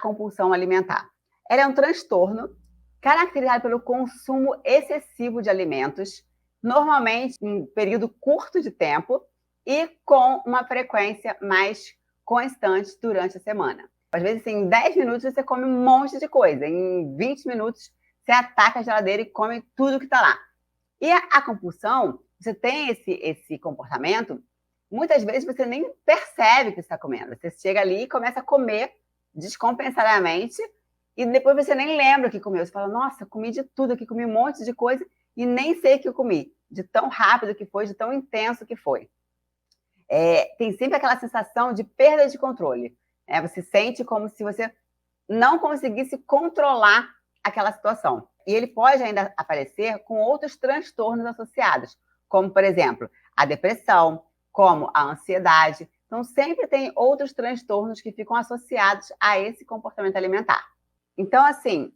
compulsão alimentar? Ela é um transtorno caracterizado pelo consumo excessivo de alimentos, normalmente em um período curto de tempo e com uma frequência mais constante durante a semana. Às vezes, assim, em 10 minutos você come um monte de coisa, em 20 minutos você ataca a geladeira e come tudo que está lá. E a compulsão, você tem esse comportamento, muitas vezes você nem percebe que está comendo. Você chega ali e começa a comer descompensadamente e depois você nem lembra o que comeu. Você fala, nossa, comi de tudo aqui, comi um monte de coisa e nem sei o que eu comi, de tão rápido que foi, de tão intenso que foi. Tem sempre aquela sensação de perda de controle. Você sente como se você não conseguisse controlar aquela situação. E ele pode ainda aparecer com outros transtornos associados, como, por exemplo, a depressão, como a ansiedade. Então, sempre tem outros transtornos que ficam associados a esse comportamento alimentar. Então, assim,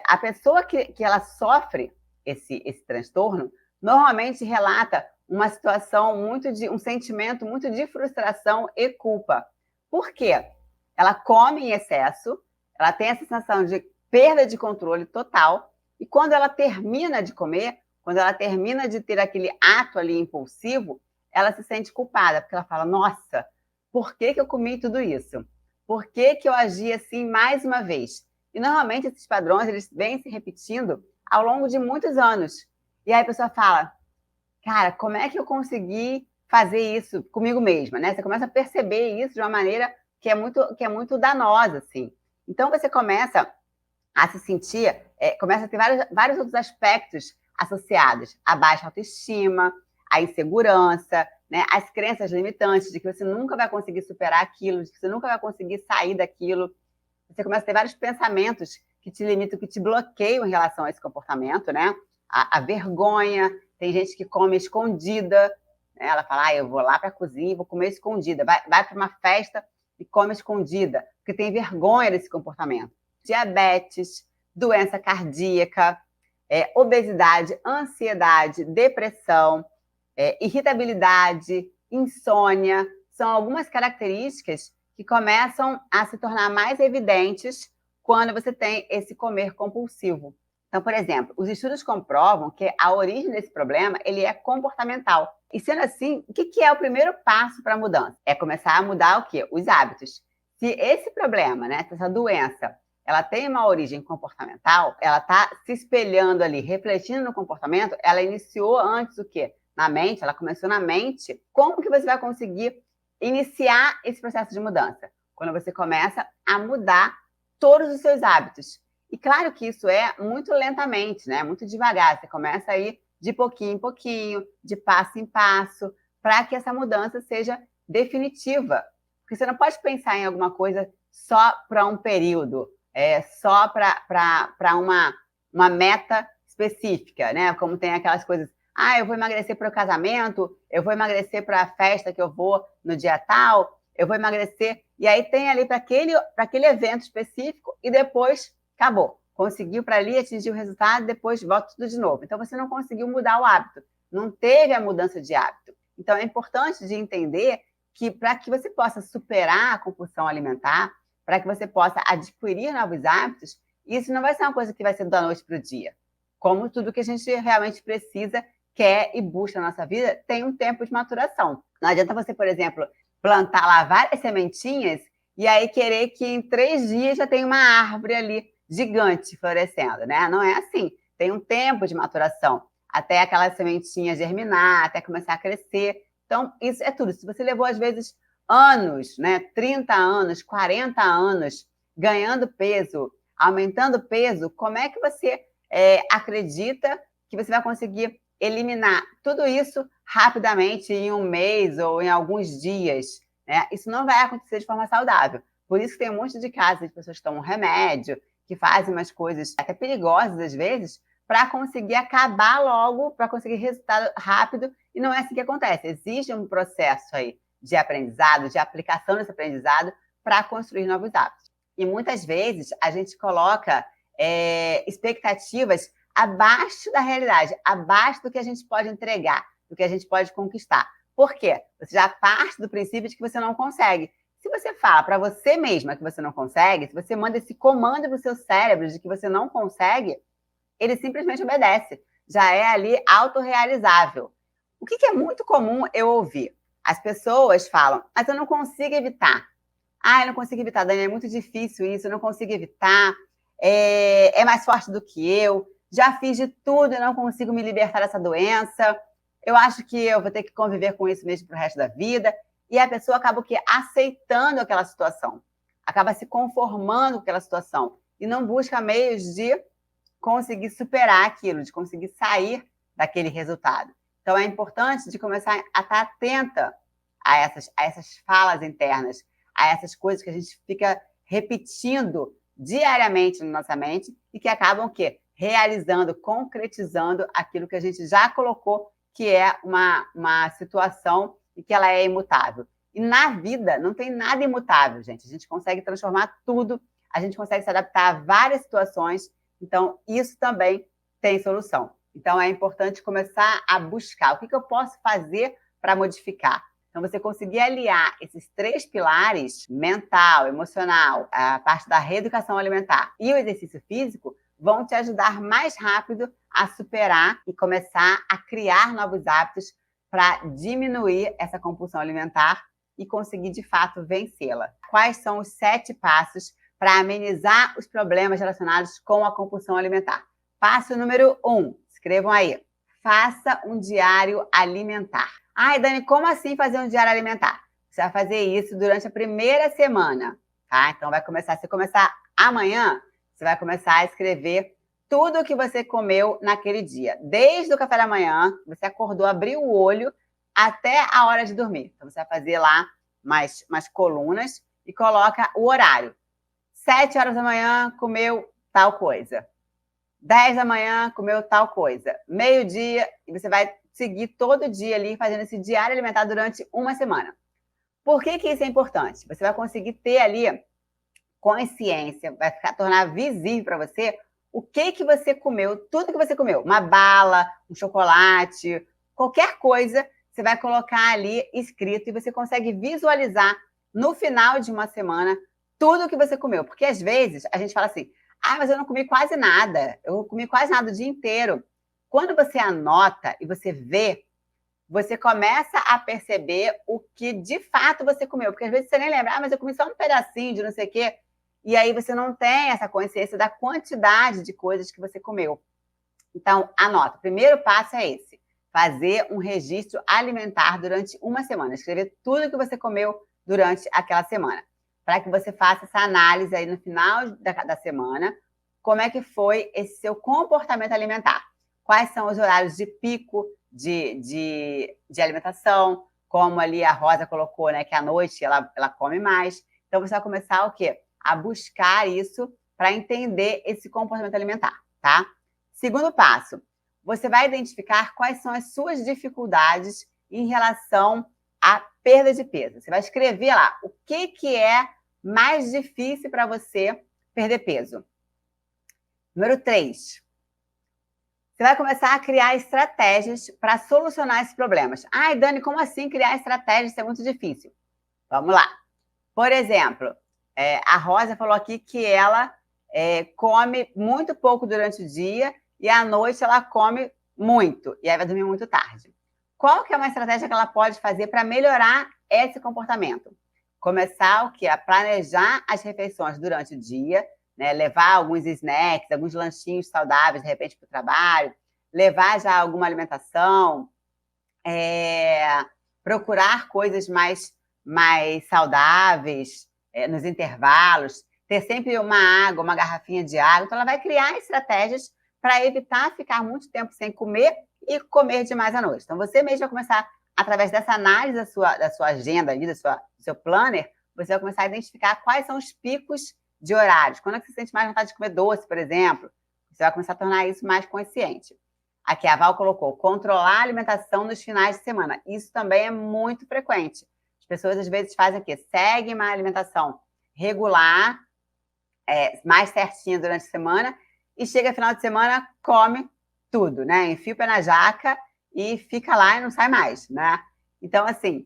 a pessoa que ela sofre esse transtorno, normalmente relata uma situação um sentimento muito de frustração e culpa. Por quê? Ela come em excesso, ela tem essa sensação de perda de controle total, e quando ela termina de comer, quando ela termina de ter aquele ato ali impulsivo, ela se sente culpada, porque ela fala, nossa, por que eu comi tudo isso? Por que eu agi assim mais uma vez? E normalmente esses padrões, eles vêm se repetindo ao longo de muitos anos. E aí a pessoa fala, cara, como é que eu consegui fazer isso comigo mesma, né? Você começa a perceber isso de uma maneira que é muito danosa, assim. Então você começa a se sentir, começa a ter vários outros aspectos associados, a baixa autoestima, a insegurança, né? As crenças limitantes de que você nunca vai conseguir superar aquilo, de que você nunca vai conseguir sair daquilo. Você começa a ter vários pensamentos que te limitam, que te bloqueiam em relação a esse comportamento, né? A vergonha, tem gente que come escondida, né? Ela fala, eu vou lá para a cozinha e vou comer escondida. Vai para uma festa e come escondida, porque tem vergonha desse comportamento. Diabetes, doença cardíaca, obesidade, ansiedade, depressão, irritabilidade, insônia, são algumas características que começam a se tornar mais evidentes quando você tem esse comer compulsivo. Então, por exemplo, os estudos comprovam que a origem desse problema ele é comportamental. E sendo assim, o que é o primeiro passo para a mudança? É começar a mudar o quê? Os hábitos. Se esse problema, né, essa doença, ela tem uma origem comportamental, ela está se espelhando ali, refletindo no comportamento, ela iniciou antes o quê? Na mente, ela começou na mente. Como que você vai conseguir iniciar esse processo de mudança? Quando você começa a mudar todos os seus hábitos. E claro que isso é muito lentamente, né? Muito devagar. Você começa a ir de pouquinho em pouquinho, de passo em passo, para que essa mudança seja definitiva. Porque você não pode pensar em alguma coisa só para um período, só para uma meta específica, né? Como tem aquelas coisas, eu vou emagrecer para o casamento, eu vou emagrecer para a festa que eu vou no dia tal, eu vou emagrecer, e aí tem ali para aquele evento específico e depois acabou. Conseguiu para ali, atingir o resultado, depois volta tudo de novo. Então, você não conseguiu mudar o hábito, não teve a mudança de hábito. Então, é importante de entender que para que você possa superar a compulsão alimentar, para que você possa adquirir novos hábitos, isso não vai ser uma coisa que vai ser da noite para o dia. Como tudo que a gente realmente precisa, quer e busca na nossa vida, tem um tempo de maturação. Não adianta você, por exemplo, plantar lá várias sementinhas e aí querer que em 3 dias já tenha uma árvore ali gigante florescendo, né? Não é assim. Tem um tempo de maturação até aquela sementinha germinar, até começar a crescer. Então, isso é tudo. Se você levou, às vezes, anos, né? 30 anos, 40 anos, ganhando peso, aumentando peso, como é que você acredita que você vai conseguir eliminar tudo isso rapidamente em um mês ou em alguns dias, né? Isso não vai acontecer de forma saudável. Por isso que tem um monte de casos de pessoas que tomam remédio, que fazem umas coisas até perigosas às vezes, para conseguir acabar logo, para conseguir resultado rápido, e não é assim que acontece. Existe um processo aí de aprendizado, de aplicação desse aprendizado para construir novos hábitos. E muitas vezes a gente coloca expectativas abaixo da realidade, abaixo do que a gente pode entregar, do que a gente pode conquistar. Por quê? Você já parte do princípio de que você não consegue. Se você fala para você mesma que você não consegue, se você manda esse comando para o seu cérebro de que você não consegue, ele simplesmente obedece. Já é ali autorrealizável. O que é muito comum eu ouvir? As pessoas falam, mas eu não consigo evitar. Ah, eu não consigo evitar, Dani, é muito difícil isso, eu não consigo evitar. É mais forte do que eu. Já fiz de tudo e não consigo me libertar dessa doença. Eu acho que eu vou ter que conviver com isso mesmo pro resto da vida. E a pessoa acaba o quê? Aceitando aquela situação. Acaba se conformando com aquela situação. E não busca meios de conseguir superar aquilo, de conseguir sair daquele resultado. Então, é importante de começar a estar atenta a essas falas internas, a essas coisas que a gente fica repetindo diariamente na nossa mente e que acabam o quê? Realizando, concretizando aquilo que a gente já colocou, que é uma situação e que ela é imutável. E na vida não tem nada imutável, gente. A gente consegue transformar tudo, a gente consegue se adaptar a várias situações. Então, isso também tem solução. Então, é importante começar a buscar o que eu posso fazer para modificar. Então, você conseguir aliar esses 3 pilares, mental, emocional, a parte da reeducação alimentar e o exercício físico, vão te ajudar mais rápido a superar e começar a criar novos hábitos para diminuir essa compulsão alimentar e conseguir, de fato, vencê-la. Quais são os 7 passos para amenizar os problemas relacionados com a compulsão alimentar? Passo número 1, escrevam aí. Faça um diário alimentar. Ai, Dani, como assim fazer um diário alimentar? Você vai fazer isso durante a primeira semana, tá? Então, se começar amanhã, você vai começar a escrever tudo o que você comeu naquele dia. Desde o café da manhã, você acordou, abriu o olho, até a hora de dormir. Então, você vai fazer lá mais colunas e coloca o horário. 7 horas da manhã, comeu tal coisa. 10 da manhã, comeu tal coisa. Meio-dia, e você vai seguir todo dia ali, fazendo esse diário alimentar durante uma semana. Por que isso é importante? Você vai conseguir ter ali consciência, vai tornar visível para você o que você comeu, tudo que você comeu. Uma bala, um chocolate, qualquer coisa, você vai colocar ali escrito e você consegue visualizar no final de uma semana tudo que você comeu. Porque às vezes a gente fala assim, mas eu não comi quase nada, eu comi quase nada o dia inteiro. Quando você anota e você vê, você começa a perceber o que de fato você comeu. Porque às vezes você nem lembra, mas eu comi só um pedacinho de não sei o quê. E aí você não tem essa consciência da quantidade de coisas que você comeu. Então, anota. O primeiro passo é esse. Fazer um registro alimentar durante uma semana. Escrever tudo que você comeu durante aquela semana. Para que você faça essa análise aí no final da semana. Como é que foi esse seu comportamento alimentar? Quais são os horários de pico de alimentação? Como ali a Rosa colocou, né? Que à noite ela come mais. Então, você vai começar o quê? A buscar isso para entender esse comportamento alimentar, tá? Segundo passo, você vai identificar quais são as suas dificuldades em relação à perda de peso. Você vai escrever lá o que é mais difícil para você perder peso. Número 3, você vai começar a criar estratégias para solucionar esses problemas. Ai, Dani, como assim criar estratégias? Isso é muito difícil. Vamos lá. Por exemplo, a Rosa falou aqui que ela come muito pouco durante o dia e à noite ela come muito, e aí vai dormir muito tarde. Qual que é uma estratégia que ela pode fazer para melhorar esse comportamento? Começar o quê? A planejar as refeições durante o dia, né? Levar alguns snacks, alguns lanchinhos saudáveis, de repente, para o trabalho, levar já alguma alimentação, procurar coisas mais saudáveis nos intervalos, ter sempre uma água, uma garrafinha de água. Então, ela vai criar estratégias para evitar ficar muito tempo sem comer e comer demais à noite. Então, você mesmo vai começar, através dessa análise da sua agenda, do seu planner, você vai começar a identificar quais são os picos de horários. Quando é que você sente mais vontade de comer doce, por exemplo? Você vai começar a tornar isso mais consciente. Aqui a Val colocou, controlar a alimentação nos finais de semana. Isso também é muito frequente. As pessoas, às vezes, fazem o quê? Seguem uma alimentação regular, mais certinha durante a semana, e chega final de semana, come tudo, né? Enfia o pé na jaca e fica lá e não sai mais, né? Então, assim,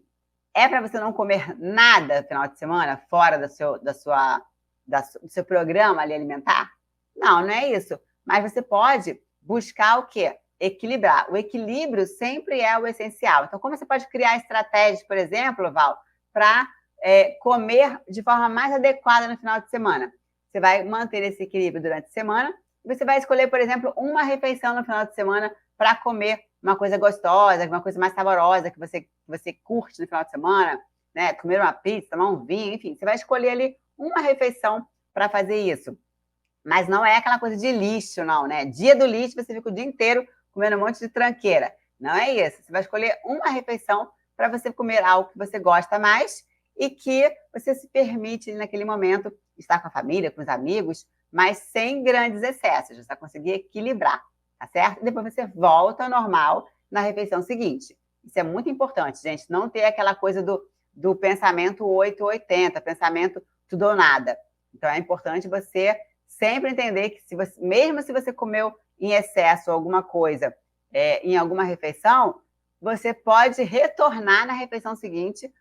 É para você não comer nada no final de semana, fora do seu programa ali alimentar? Não é isso. Mas você pode buscar o quê? Equilibrar. O equilíbrio sempre é o essencial. Então, como você pode criar estratégias, por exemplo, Val, para comer de forma mais adequada no final de semana? Você vai manter esse equilíbrio durante a semana e você vai escolher, por exemplo, uma refeição no final de semana para comer uma coisa gostosa, uma coisa mais saborosa que você curte no final de semana, né? Comer uma pizza, tomar um vinho, enfim. Você vai escolher ali uma refeição para fazer isso. Mas não é aquela coisa de lixo, não, né? Dia do lixo, você fica o dia inteiro comendo um monte de tranqueira. Não é isso. Você vai escolher uma refeição para você comer algo que você gosta mais e que você se permite, naquele momento, estar com a família, com os amigos, mas sem grandes excessos. Você vai conseguir equilibrar, tá certo? E depois você volta ao normal na refeição seguinte. Isso é muito importante, gente. Não ter aquela coisa do pensamento 880, pensamento tudo ou nada. Então, é importante você sempre entender que, mesmo se você comeu em excesso alguma coisa em alguma refeição, você pode retornar na refeição seguinte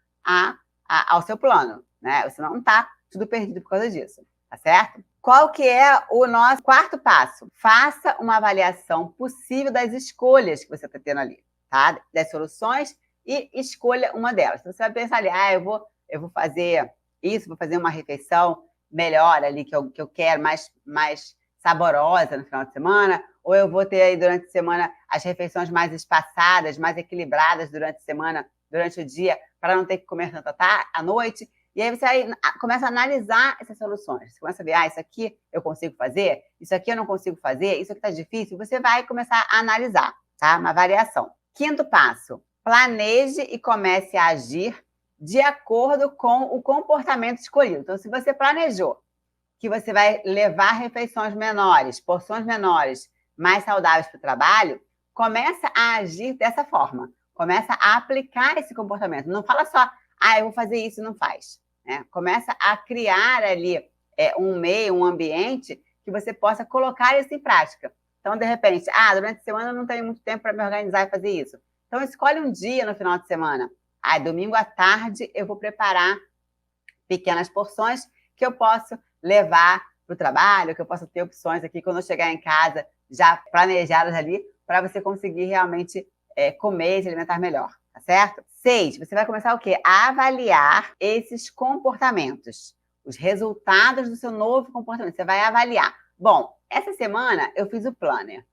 ao seu plano, né? Você não está tudo perdido por causa disso, tá certo? Qual que é o nosso quarto passo? Faça uma avaliação possível das escolhas que você está tendo ali, tá? Das soluções e escolha uma delas. Então, você vai pensar ali, eu vou fazer isso, vou fazer uma refeição melhor ali, que eu quero, mais saborosa no final de semana, ou eu vou ter aí durante a semana as refeições mais espaçadas, mais equilibradas durante a semana, durante o dia, para não ter que comer tanto à noite. E aí você começa a analisar essas soluções. Você começa a ver, isso aqui eu consigo fazer, isso aqui eu não consigo fazer, isso aqui está difícil. Você vai começar a analisar, tá? Uma variação. Quinto passo, planeje e comece a agir de acordo com o comportamento escolhido. Então, se você planejou que você vai levar refeições menores, porções menores, mais saudáveis para o trabalho, começa a agir dessa forma. Começa a aplicar esse comportamento. Não fala só, eu vou fazer isso e não faz. Né? Começa a criar ali um meio, um ambiente que você possa colocar isso em prática. Então, de repente, durante a semana eu não tenho muito tempo para me organizar e fazer isso. Então, escolhe um dia no final de semana. Domingo à tarde eu vou preparar pequenas porções que eu posso levar para o trabalho, que eu posso ter opções aqui quando eu chegar em casa já planejadas ali para você conseguir realmente comer e se alimentar melhor, tá certo? 6, você vai começar o quê? A avaliar esses comportamentos, os resultados do seu novo comportamento. Você vai avaliar. Bom, essa semana eu fiz o planner.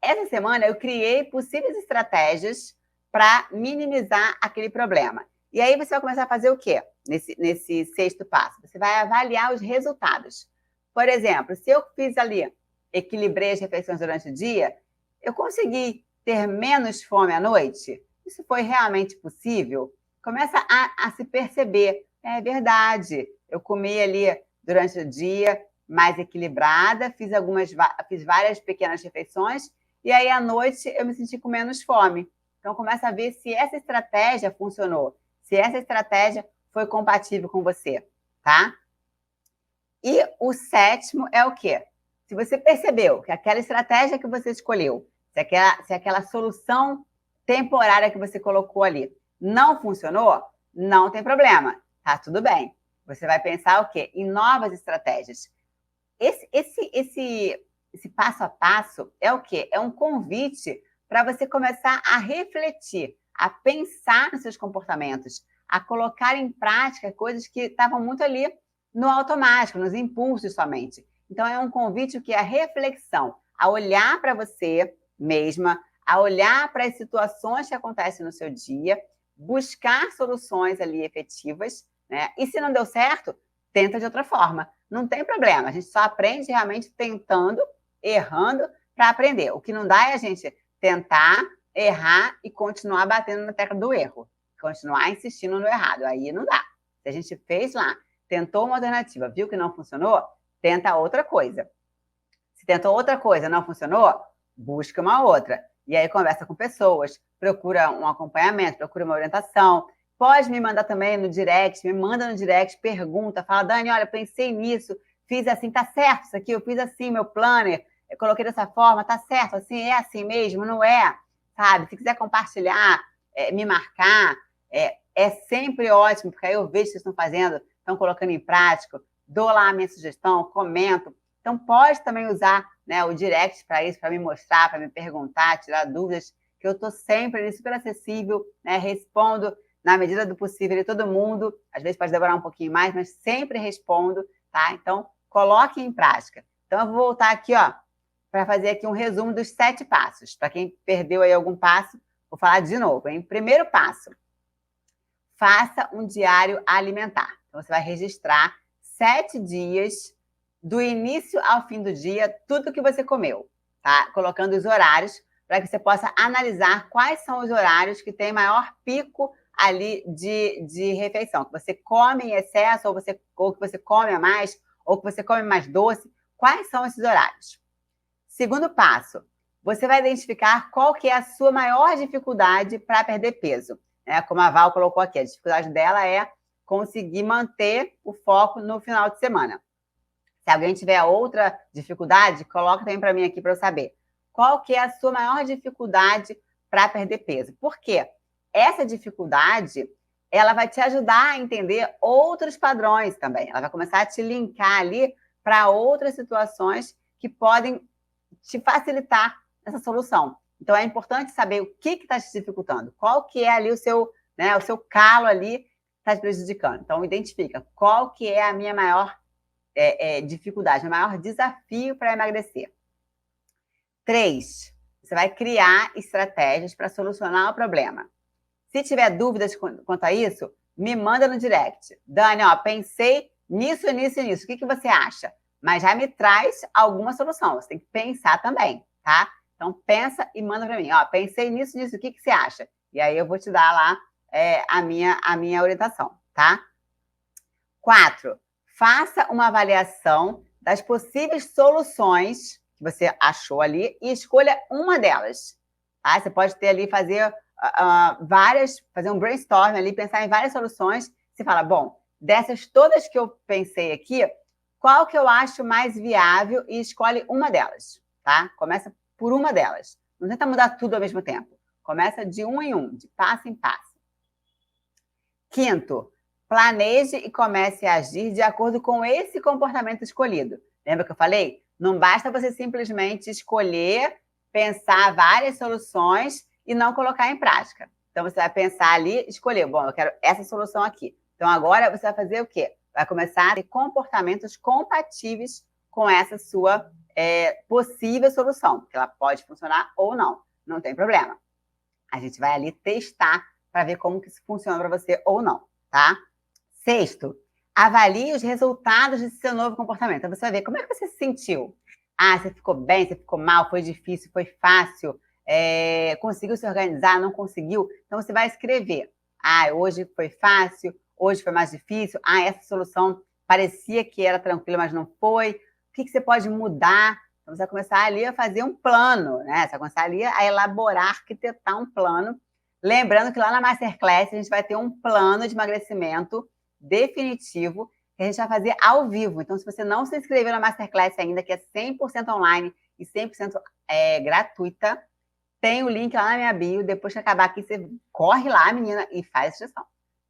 Essa semana eu criei possíveis estratégias para minimizar aquele problema. E aí você vai começar a fazer o quê? Nesse sexto passo. Você vai avaliar os resultados. Por exemplo, se eu fiz ali, equilibrei as refeições durante o dia, eu consegui ter menos fome à noite? Isso foi realmente possível? Começa a se perceber. É verdade, eu comi ali durante o dia mais equilibrada, fiz várias pequenas refeições, e aí à noite eu me senti com menos fome. Então, começa a ver se essa estratégia funcionou, se essa estratégia foi compatível com você, tá? E o sétimo é o quê? Se você percebeu que aquela estratégia que você escolheu, se aquela solução temporária que você colocou ali não funcionou, não tem problema, tá tudo bem. Você vai pensar o quê? Em novas estratégias. Esse passo a passo é o quê? É um convite para você começar a refletir, a pensar nos seus comportamentos, a colocar em prática coisas que estavam muito ali no automático, nos impulsos somente. Então, é um convite que é a reflexão, a olhar para você mesma, a olhar para as situações que acontecem no seu dia, buscar soluções ali efetivas, né? E se não deu certo, tenta de outra forma. Não tem problema, a gente só aprende realmente tentando, errando, para aprender. O que não dá é a gente tentar, errar e continuar batendo na tecla do erro. Continuar insistindo no errado. Aí não dá. Se a gente fez lá, tentou uma alternativa, viu que não funcionou, tenta outra coisa. Se tentou outra coisa e não funcionou, busca uma outra. E aí conversa com pessoas, procura um acompanhamento, procura uma orientação. Pode me mandar também no direct, me manda no direct, pergunta, fala, Dani, olha, pensei nisso, fiz assim, tá certo isso aqui, eu fiz assim, meu planner, eu coloquei dessa forma, tá certo, assim, é assim mesmo, não é? Sabe? Se quiser compartilhar, me marcar, é é sempre ótimo, porque aí eu vejo o que vocês estão fazendo, estão colocando em prática, dou lá a minha sugestão, comento. Então, pode também usar, né, o direct para isso, para me mostrar, para me perguntar, tirar dúvidas, que eu estou sempre ali super acessível, né, respondo na medida do possível de todo mundo. Às vezes pode demorar um pouquinho mais, mas sempre respondo, tá? Então, coloque em prática. Então, eu vou voltar aqui, ó, para fazer aqui um resumo dos 7 passos. Para quem perdeu aí algum passo, vou falar de novo, hein? Primeiro passo, faça um diário alimentar. Então, você vai registrar 7 dias, do início ao fim do dia, tudo que você comeu, tá? Colocando os horários, para que você possa analisar quais são os horários que tem maior pico ali de refeição, que você come em excesso, ou que você come a mais, ou que você come mais doce. Quais são esses horários? Segundo passo, você vai identificar qual que é a sua maior dificuldade para perder peso. Né? Como a Val colocou aqui, a dificuldade dela é conseguir manter o foco no final de semana. Se alguém tiver outra dificuldade, coloca também para mim aqui para eu saber. Qual que é a sua maior dificuldade para perder peso? Por quê? Essa dificuldade, ela vai te ajudar a entender outros padrões também. Ela vai começar a te linkar ali para outras situações que podem te facilitar essa solução. Então, é importante saber o que está te dificultando, qual que é ali o seu calo ali que está te prejudicando. Então, identifica qual que é a minha maior dificuldade, o maior desafio para emagrecer. 3, você vai criar estratégias para solucionar o problema. Se tiver dúvidas quanto a isso, me manda no direct. Dani, ó, pensei nisso. O que você acha? Mas já me traz alguma solução. Você tem que pensar também, tá? Então, pensa e manda para mim. Ó, pensei nisso, o que você acha? E aí eu vou te dar lá a minha orientação, tá? 4, faça uma avaliação das possíveis soluções que você achou ali e escolha uma delas. Tá? Você pode ter ali, fazer fazer um brainstorm ali, pensar em várias soluções. Você fala, bom, dessas todas que eu pensei aqui, qual que eu acho mais viável e escolhe uma delas, tá? Começa por uma delas. Não tenta mudar tudo ao mesmo tempo. Começa de um em um, de passo em passo. 5, planeje e comece a agir de acordo com esse comportamento escolhido. Lembra que eu falei? Não basta você simplesmente escolher, pensar várias soluções e não colocar em prática. Então, você vai pensar ali, escolher, bom, eu quero essa solução aqui. Então, agora você vai fazer o quê? Vai começar a ter comportamentos compatíveis com essa sua possível solução, porque ela pode funcionar ou não, não tem problema. A gente vai ali testar para ver como que isso funciona para você ou não, tá? 6, avalie os resultados desse seu novo comportamento. Então, você vai ver como é que você se sentiu. Ah, você ficou bem, você ficou mal, foi difícil, foi fácil, conseguiu se organizar, não conseguiu. Então, você vai escrever. Ah, hoje foi fácil, hoje foi mais difícil. Ah, essa solução parecia que era tranquila, mas não foi. O que você pode mudar? Então, você vai começar ali a fazer um plano, né? Você vai começar ali a elaborar, arquitetar um plano. Lembrando que lá na Masterclass a gente vai ter um plano de emagrecimento definitivo que a gente vai fazer ao vivo. Então, se você não se inscreveu na Masterclass ainda, que é 100% online e 100% gratuita, tem o link lá na minha bio. Depois que acabar aqui, você corre lá, menina, e faz a inscrição.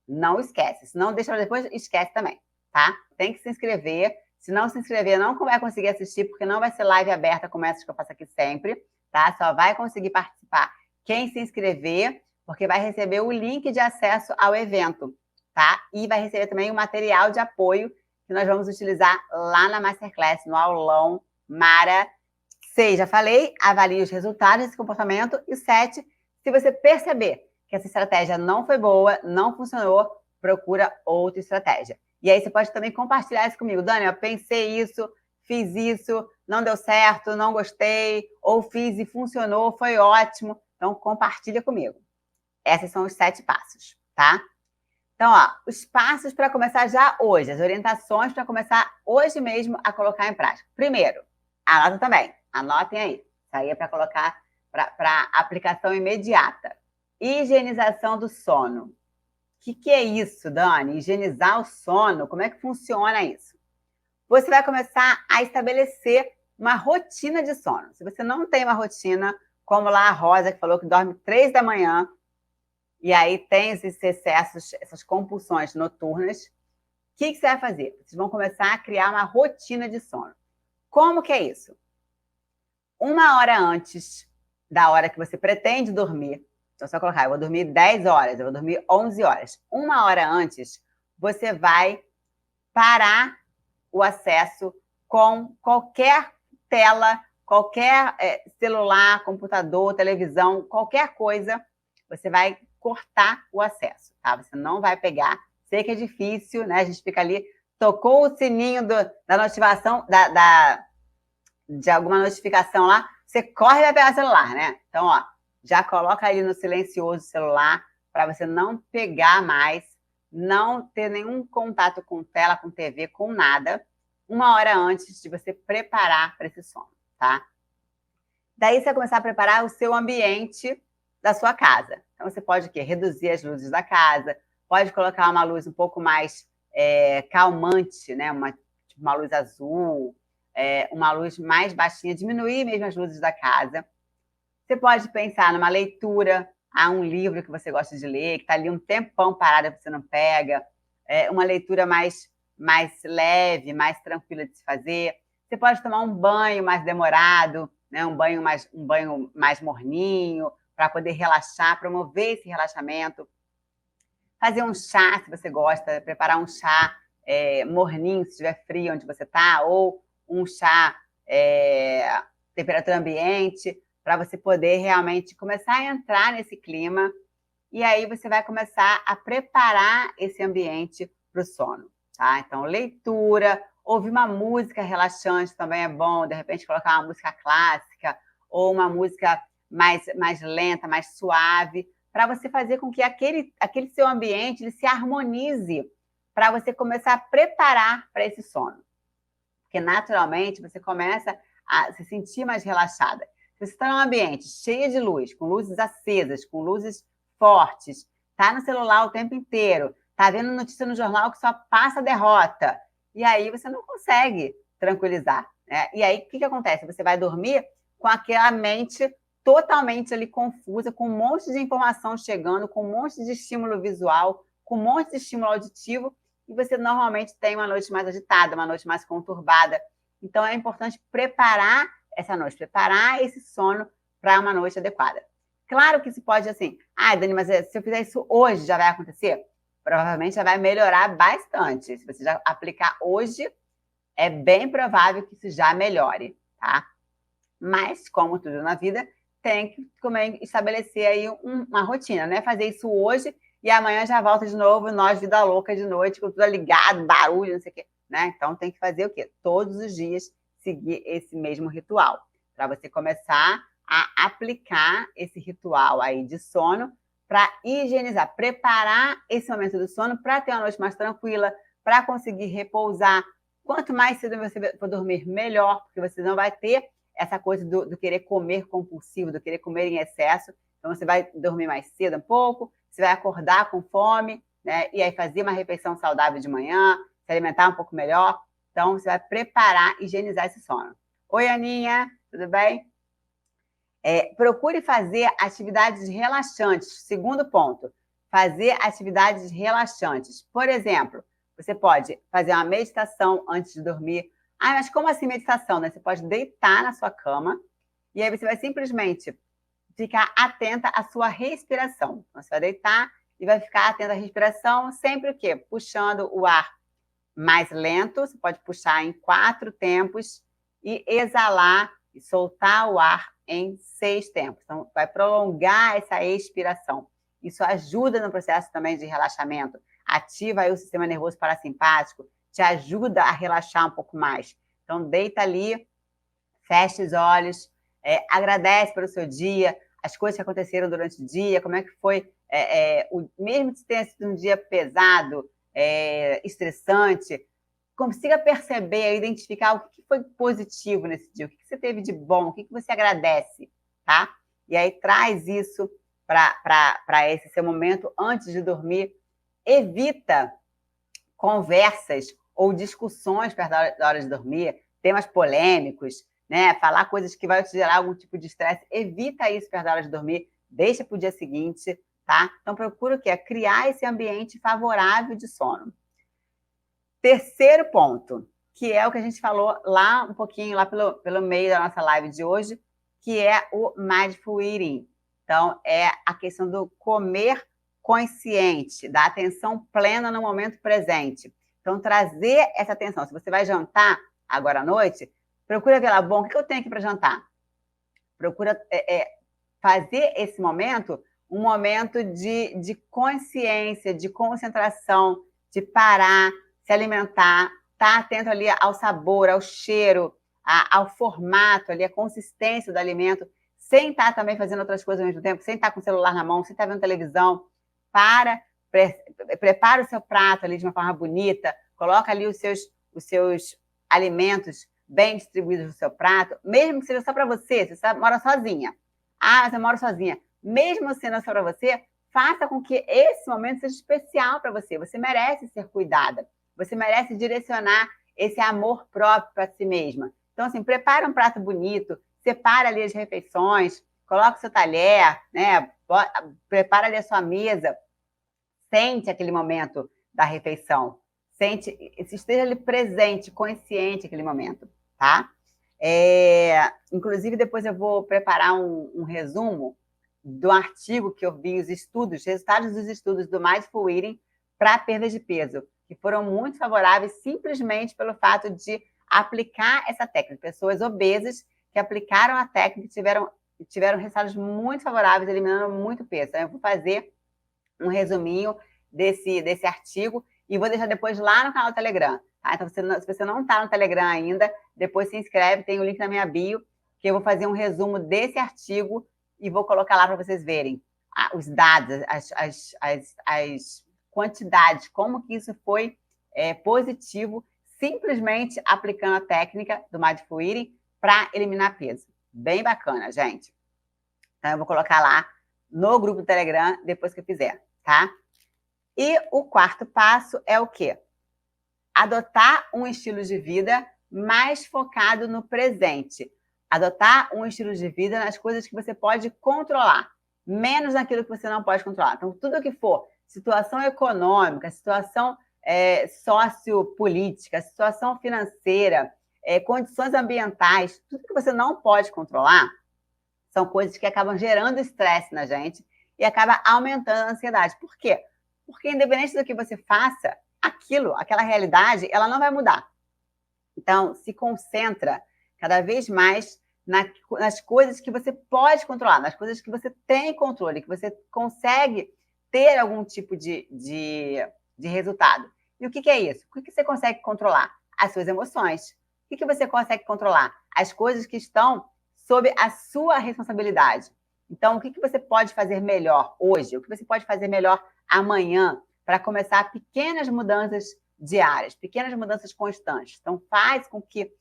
Não esquece. Se não deixa para depois, esquece também, tá? Tem que se inscrever. Se não se inscrever, não vai conseguir assistir, porque não vai ser live aberta como essas que eu faço aqui sempre, tá? Só vai conseguir participar quem se inscrever, porque vai receber o link de acesso ao evento, tá? E vai receber também o material de apoio que nós vamos utilizar lá na Masterclass, no aulão Mara. 6, já falei, avalie os resultados desse comportamento. E 7, se você perceber que essa estratégia não foi boa, não funcionou, procura outra estratégia. E aí você pode também compartilhar isso comigo. Dani, eu pensei isso, fiz isso, não deu certo, não gostei, ou fiz e funcionou, foi ótimo. Então, compartilha comigo. Esses são os 7 passos, tá? Então, ó, os passos para começar já hoje, as orientações para começar hoje mesmo a colocar em prática. Primeiro, anota também, anotem aí. Isso aí é para colocar para aplicação imediata. Higienização do sono. O que é isso, Dani? Higienizar o sono? Como é que funciona isso? Você vai começar a estabelecer uma rotina de sono. Se você não tem uma rotina, como lá a Rosa, que falou que dorme 3 da manhã, e aí tem esses excessos, essas compulsões noturnas, o que você vai fazer? Vocês vão começar a criar uma rotina de sono. Como que é isso? 1 hora antes da hora que você pretende dormir, então você vai colocar, eu vou dormir 10 horas, eu vou dormir 11 horas. 1 hora antes, você vai parar o acesso com qualquer tela, qualquer celular, computador, televisão, qualquer coisa, você vai cortar o acesso, tá? Você não vai pegar. Sei que é difícil, né? A gente fica ali, tocou o sininho da notificação, de alguma notificação lá, você corre e vai pegar o celular, né? Então, ó, já coloca ali no silencioso o celular para você não pegar mais, não ter nenhum contato com tela, com TV, com nada, 1 hora antes de você preparar para esse sono, tá? Daí você vai começar a preparar o seu ambiente da sua casa. Então, você pode o quê? Reduzir as luzes da casa, pode colocar uma luz um pouco mais calmante, né? Uma luz azul, uma luz mais baixinha, diminuir mesmo as luzes da casa. Você pode pensar numa leitura, um livro que você gosta de ler, que está ali um tempão parado que você não pega, uma leitura mais leve, mais tranquila de se fazer. Você pode tomar um banho mais demorado, né? um banho mais morninho, para poder relaxar, promover esse relaxamento. Fazer um chá, se você gosta, preparar um chá morninho, se estiver frio onde você está, ou um chá temperatura ambiente, para você poder realmente começar a entrar nesse clima, e aí você vai começar a preparar esse ambiente para o sono, tá? Então, leitura, ouvir uma música relaxante também é bom, de repente colocar uma música clássica, ou uma música mais lenta, mais suave, para você fazer com que aquele seu ambiente ele se harmonize, para você começar a preparar para esse sono. Porque, naturalmente, você começa a se sentir mais relaxada. Se você está num ambiente cheio de luz, com luzes acesas, com luzes fortes, está no celular o tempo inteiro, está vendo notícia no jornal que só passa derrota, e aí você não consegue tranquilizar, né? E aí, o que acontece? Você vai dormir com aquela mente totalmente ali confusa, com um monte de informação chegando, com um monte de estímulo visual, com um monte de estímulo auditivo, e você normalmente tem uma noite mais agitada, uma noite mais conturbada. Então, é importante preparar essa noite, preparar esse sono para uma noite adequada. Claro que se pode assim, Dani, mas se eu fizer isso hoje, já vai acontecer? Provavelmente já vai melhorar bastante. Se você já aplicar hoje, é bem provável que isso já melhore, tá? Mas, como tudo na vida, tem que também estabelecer aí uma rotina, né? Fazer isso hoje e amanhã já volta de novo, nós, vida louca de noite, com tudo ligado, barulho, não sei o quê, né? Então, tem que fazer o quê? Todos os dias seguir esse mesmo ritual, para você começar a aplicar esse ritual aí de sono para higienizar, preparar esse momento do sono para ter uma noite mais tranquila, para conseguir repousar. Quanto mais cedo você for dormir, melhor, porque você não vai ter essa coisa do querer comer compulsivo, do querer comer em excesso. Então, você vai dormir mais cedo um pouco, você vai acordar com fome, né? E aí fazer uma refeição saudável de manhã, se alimentar um pouco melhor. Então, você vai preparar, higienizar esse sono. Oi, Aninha, tudo bem? Procure fazer atividades relaxantes. Segundo ponto, fazer atividades relaxantes. Por exemplo, você pode fazer uma meditação antes de dormir. Mas como assim meditação, né? Você pode deitar na sua cama e aí você vai simplesmente ficar atenta à sua respiração. Então, você vai deitar e vai ficar atenta à respiração, sempre o quê? Puxando o ar mais lento, você pode puxar em 4 tempos e exalar e soltar o ar em 6 tempos. Então, vai prolongar essa expiração. Isso ajuda no processo também de relaxamento, ativa aí o sistema nervoso parasimpático, te ajuda a relaxar um pouco mais. Então, deita ali, fecha os olhos, agradece pelo seu dia, as coisas que aconteceram durante o dia, como é que foi, mesmo que tenha sido um dia pesado, estressante, consiga perceber, identificar o que foi positivo nesse dia, o que você teve de bom, o que você agradece, tá? E aí traz isso para esse seu momento antes de dormir. Evita conversas ou discussões perto da hora de dormir, temas polêmicos, né? Falar coisas que vai te gerar algum tipo de estresse. Evita isso perto da hora de dormir, deixa para o dia seguinte, tá? Então, procura o quê? Criar esse ambiente favorável de sono. Terceiro ponto, que é o que a gente falou lá um pouquinho, lá pelo meio da nossa live de hoje, que é o Mindful Eating. Então, é a questão do comer consciente, da atenção plena no momento presente. Então, trazer essa atenção. Se você vai jantar agora à noite, procura ver lá, bom, o que eu tenho aqui para jantar? Procura fazer esse momento um momento de consciência, de concentração, de parar, se alimentar, estar atento ali ao sabor, ao cheiro, ao formato, ali, a consistência do alimento, sem estar também fazendo outras coisas ao mesmo tempo, sem estar com o celular na mão, sem estar vendo televisão. Prepara o seu prato ali de uma forma bonita, coloca ali os seus alimentos bem distribuídos no seu prato, mesmo que seja só para você, se você mora sozinha. Ah, mas eu moro sozinha. Mesmo sendo só para você, faça com que esse momento seja especial para você. Você merece ser cuidada. Você merece direcionar esse amor próprio para si mesma. Então, assim, prepara um prato bonito, separa ali as refeições, coloca o seu talher, né? Prepara ali a sua mesa. Sente aquele momento da refeição. Esteja ali presente, consciente aquele momento, tá? Inclusive, depois eu vou preparar um resumo do artigo que eu vi, os resultados dos estudos do Mindful Eating para perda de peso, que foram muito favoráveis simplesmente pelo fato de aplicar essa técnica. Pessoas obesas que aplicaram a técnica e tiveram resultados muito favoráveis, eliminando muito peso. Então, eu vou fazer um resuminho desse artigo e vou deixar depois lá no canal do Telegram. Tá? Então, se você não está no Telegram ainda, depois se inscreve, tem o link na minha bio, que eu vou fazer um resumo desse artigo e vou colocar lá para vocês verem os dados, as quantidades, como que isso foi positivo, simplesmente aplicando a técnica do Mindful Eating para eliminar peso. Bem bacana, gente. Então, eu vou colocar lá no grupo do Telegram depois que eu fizer, tá? E o quarto passo é o quê? Adotar um estilo de vida mais focado no presente. Adotar um estilo de vida nas coisas que você pode controlar, menos naquilo que você não pode controlar. Então, tudo que for situação econômica, situação sociopolítica, situação financeira, condições ambientais, tudo que você não pode controlar, são coisas que acabam gerando estresse na gente e acaba aumentando a ansiedade. Por quê? Porque independente do que você faça, aquela realidade, ela não vai mudar. Então, se concentra cada vez mais nas coisas que você pode controlar, nas coisas que você tem controle, que você consegue ter algum tipo de resultado. E o que é isso? O que você consegue controlar? As suas emoções. O que você consegue controlar? As coisas que estão sob a sua responsabilidade. Então, o que você pode fazer melhor hoje? O que você pode fazer melhor amanhã para começar pequenas mudanças diárias, pequenas mudanças constantes? Então, faz com que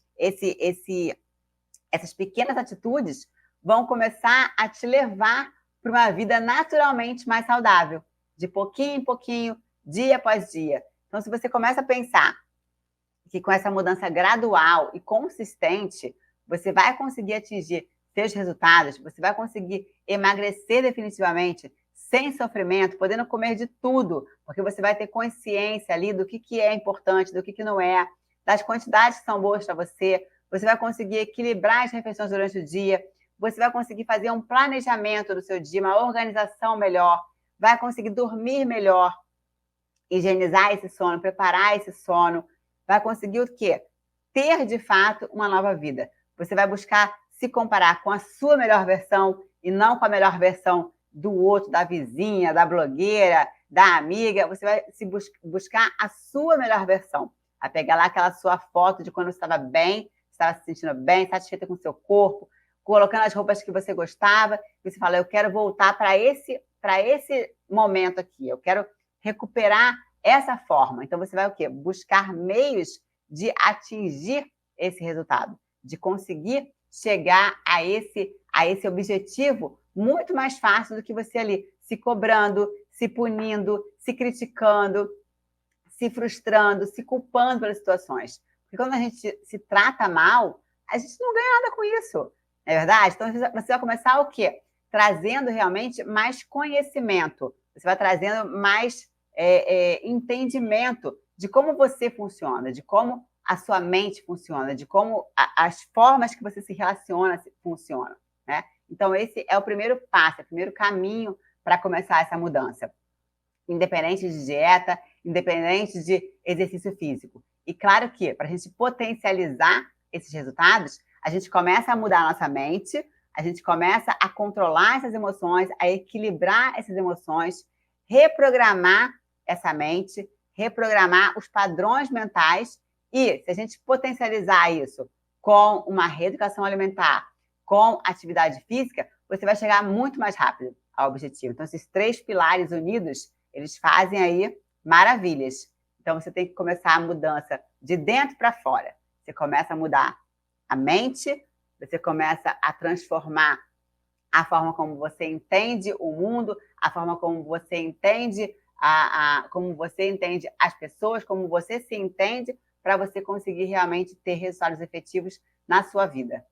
essas pequenas atitudes vão começar a te levar para uma vida naturalmente mais saudável, de pouquinho em pouquinho, dia após dia. Então, se você começa a pensar que com essa mudança gradual e consistente, você vai conseguir atingir seus resultados, você vai conseguir emagrecer definitivamente, sem sofrimento, podendo comer de tudo, porque você vai ter consciência ali do que é importante, do que não é, das quantidades que são boas para você, você vai conseguir equilibrar as refeições durante o dia, você vai conseguir fazer um planejamento do seu dia, uma organização melhor, vai conseguir dormir melhor, higienizar esse sono, preparar esse sono, vai conseguir o quê? Ter, de fato, uma nova vida. Você vai buscar se comparar com a sua melhor versão e não com a melhor versão do outro, da vizinha, da blogueira, da amiga. Você vai buscar a sua melhor versão. A pegar lá aquela sua foto de quando você estava bem, estava se sentindo bem, satisfeita com o seu corpo, colocando as roupas que você gostava, e você fala, eu quero voltar para esse momento aqui, eu quero recuperar essa forma. Então, você vai o quê? Buscar meios de atingir esse resultado, de conseguir chegar a esse objetivo muito mais fácil do que você ali se cobrando, se punindo, se criticando, se frustrando, se culpando pelas situações. Porque quando a gente se trata mal, a gente não ganha nada com isso, não é verdade? Então, você vai começar o quê? trazendo realmente mais conhecimento, você vai trazendo mais entendimento de como você funciona, de como a sua mente funciona, de como as formas que você se relaciona funcionam, né? Então, esse é o primeiro passo, é o primeiro caminho para começar essa mudança. Independente de dieta, independente de exercício físico. E claro que, para a gente potencializar esses resultados, a gente começa a mudar a nossa mente, a gente começa a controlar essas emoções, a equilibrar essas emoções, reprogramar essa mente, reprogramar os padrões mentais. E se a gente potencializar isso com uma reeducação alimentar, com atividade física, você vai chegar muito mais rápido ao objetivo. Então, esses 3 pilares unidos, eles fazem aí maravilhas. Então, você tem que começar a mudança de dentro para fora. Você começa a mudar a mente, você começa a transformar a forma como você entende o mundo, a forma como você entende como você entende as pessoas, como você se entende, para você conseguir realmente ter resultados efetivos na sua vida.